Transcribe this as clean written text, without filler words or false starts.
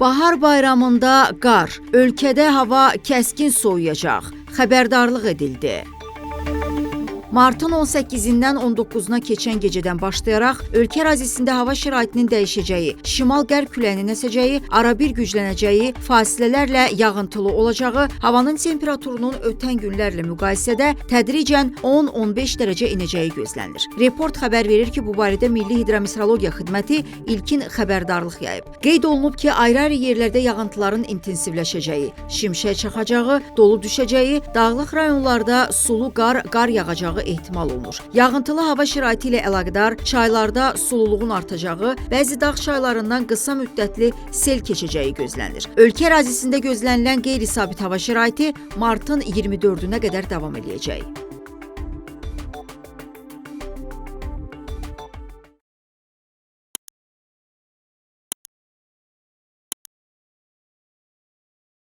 Bahar bayramında qar, ölkədə hava kəskin soyuyacaq, xəbərdarlıq edildi. Martın 18-dən 19-na keçən gecədən başlayaraq ölkə ərazisində hava şəraitinin dəyişəcəyi, şimal-qərb küləyinin əsəcəyi, arabir güclənəcəyi, fasilələrlə yağıntılı olacağı, havanın temperaturunun ötən günlərlə müqayisədə tədricən 10-15 dərəcə enəcəyi gözlənilir. Report xəbər verir ki, bu barədə Milli Hidrometeorologiya Xidməti ilkin xəbərdarlıq yayıb. Qeyd olunub ki, ayrı-ayrı yerlərdə yağıntıların intensivləşəcəyi, şimşək çaxacağı, dolu düşəcəyi, dağlıq rayonlarda sulu qar yağacağı ehtimal olunur. Yağıntılı hava şəraiti ilə əlaqədar çaylarda sululuğun artacağı, bəzi dağ çaylarından qısa müddətli sel keçəcəyi gözlənilir. Ölkə ərazisində gözlənilən qeyri-sabit hava şəraiti martın 24-nə qədər davam edəcək.